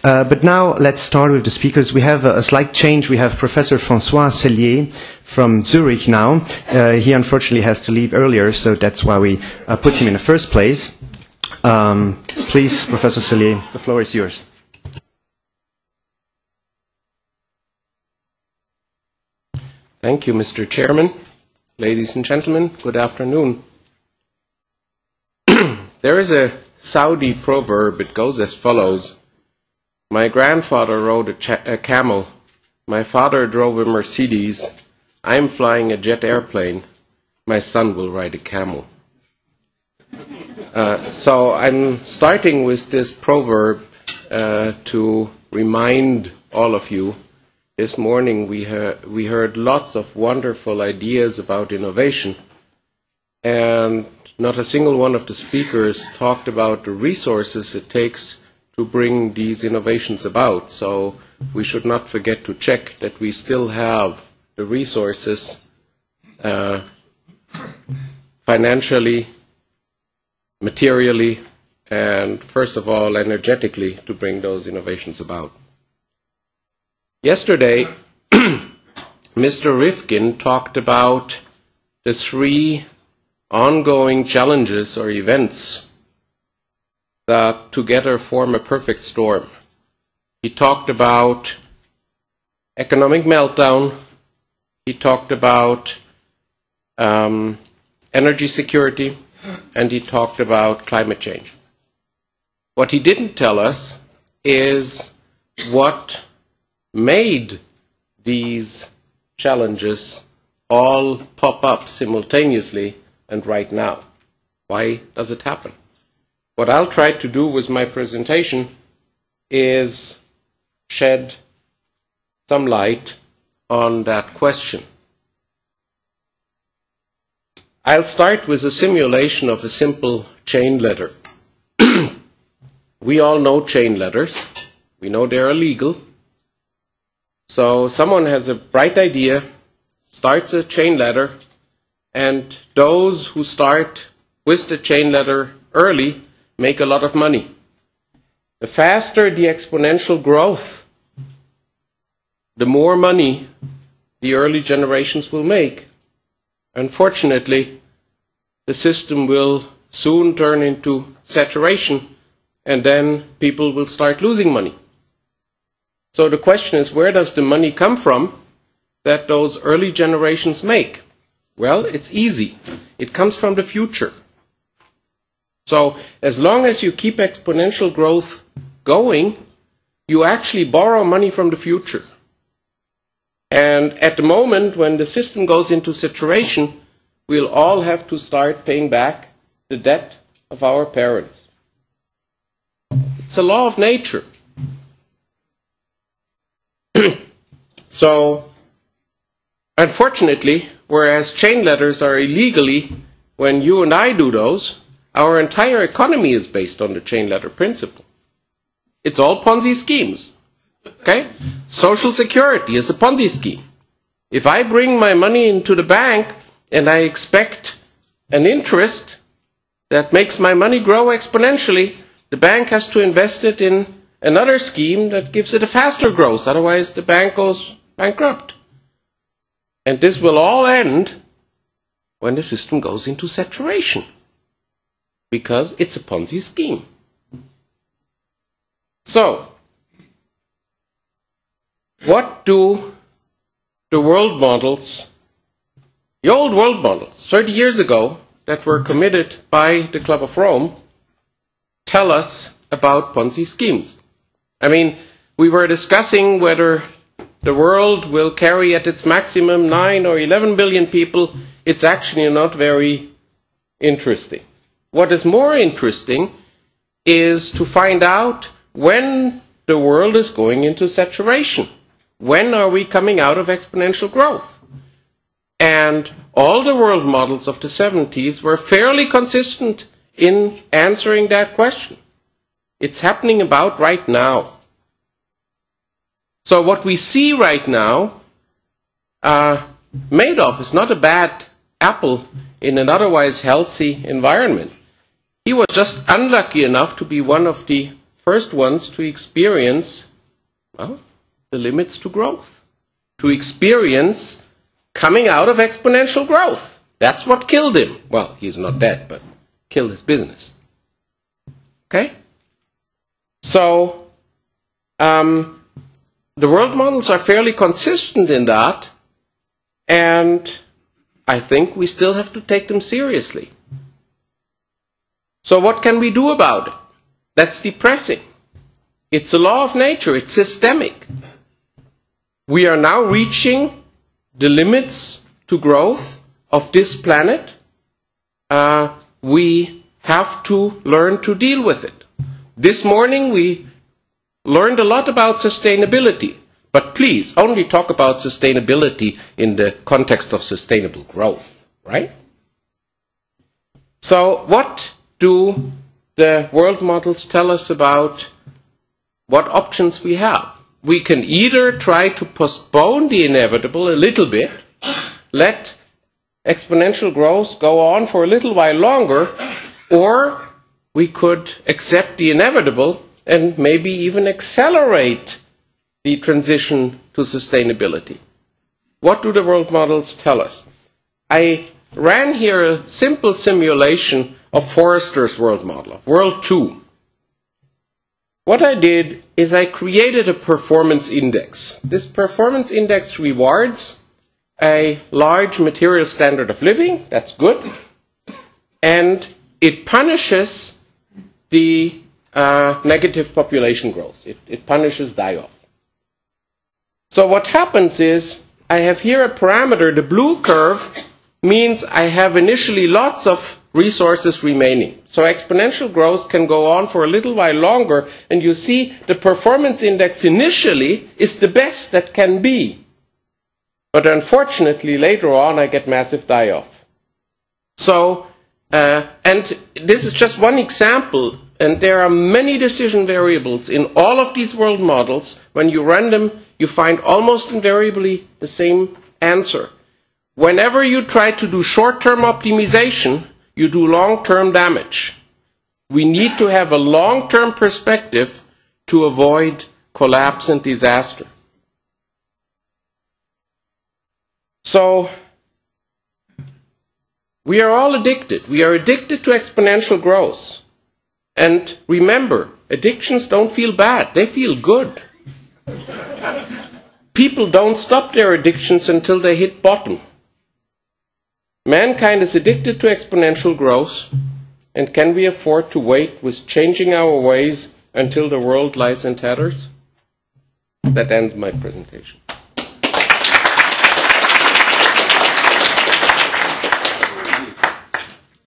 But now let's start with the speakers. We have a slight change. We have Professor François Cellier from Zurich now. He unfortunately has to leave earlier, so that's why we put him in the first place. Please, Professor Cellier, the floor is yours. Thank you, Mr. Chairman. Ladies and gentlemen, good afternoon. There is a Saudi proverb. It goes as follows. My grandfather rode a camel. My father drove a Mercedes. I'm flying a jet airplane. My son will ride a camel. So I'm starting with this proverb to remind all of you. This morning we heard lots of wonderful ideas about innovation, and not a single one of the speakers talked about the resources it takes to bring these innovations about. So we should not forget to check that we still have the resources financially, materially, and first of all energetically to bring those innovations about. Yesterday, Mr. Rifkin talked about the 3 ongoing challenges or events that together form a perfect storm. He talked about economic meltdown. He talked about energy security, and he talked about climate change. What he didn't tell us is what made these challenges all pop up simultaneously and right now. Why does it happen? What I'll try to do with my presentation is shed some light on that question. I'll start with a simulation of a simple chain letter. We all know chain letters. We know they're illegal. So someone has a bright idea, starts a chain letter, and those who start with the chain letter early make a lot of money. The faster the exponential growth, the more money the early generations will make. Unfortunately, the system will soon turn into saturation, and then people will start losing money. So the question is, where does the money come from that those early generations make? Well, it's easy. It comes from the future. So as long as you keep exponential growth going, you actually borrow money from the future. And at the moment when the system goes into saturation, we'll all have to start paying back the debt of our parents. It's a law of nature. So, unfortunately, whereas chain letters are illegally, when you and I do those, our entire economy is based on the chain letter principle. It's all Ponzi schemes. Okay? Social Security is a Ponzi scheme. If I bring my money into the bank and I expect an interest that makes my money grow exponentially, the bank has to invest it in another scheme that gives it a faster growth. Otherwise, the bank goes bankrupt. And this will all end when the system goes into saturation, because it's a Ponzi scheme. So, what do the world models, the old world models, 30 years ago, that were committed by the Club of Rome, tell us about Ponzi schemes? I mean, we were discussing whether the world will carry at its maximum 9 or 11 billion people. It's actually not very interesting. What is more interesting is to find out when the world is going into saturation. When are we coming out of exponential growth? And all the world models of the 70s were fairly consistent in answering that question. It's happening about right now. So what we see right now, Madoff is not a bad apple in an otherwise healthy environment. He was just unlucky enough to be one of the first ones to experience, well, the limits to growth, to experience coming out of exponential growth. That's what killed him. Well, he's not dead, but killed his business. Okay? So, the world models are fairly consistent in that, and I think we still have to take them seriously. So what can we do about it? That's depressing. It's a law of nature. It's systemic. We are now reaching the limits to growth of this planet. We have to learn to deal with it. This morning we learned a lot about sustainability. But please, only talk about sustainability in the context of sustainable growth, right? So what do the world models tell us about what options we have? We can either try to postpone the inevitable a little bit, let exponential growth go on for a little while longer, or we could accept the inevitable and maybe even accelerate the transition to sustainability. What do the world models tell us? I ran here a simple simulation of Forrester's world model, of World 2. What I did is I created a performance index. This performance index rewards a large material standard of living, that's good, and it punishes the negative population growth. It punishes die-off. So what happens is, I have here a parameter, the blue curve means I have initially lots of resources remaining. So exponential growth can go on for a little while longer, and you see the performance index initially is the best that can be. But unfortunately, later on, I get massive die-off. So, and this is just one example, and there are many decision variables in all of these world models. When you run them, you find almost invariably the same answer. Whenever you try to do short-term optimization, you do long-term damage. We need to have a long-term perspective to avoid collapse and disaster. So, we are all addicted. We are addicted to exponential growth. And remember, addictions don't feel bad. They feel good. People don't stop their addictions until they hit bottom. Mankind is addicted to exponential growth, and can we afford to wait with changing our ways until the world lies in tatters? That ends my presentation.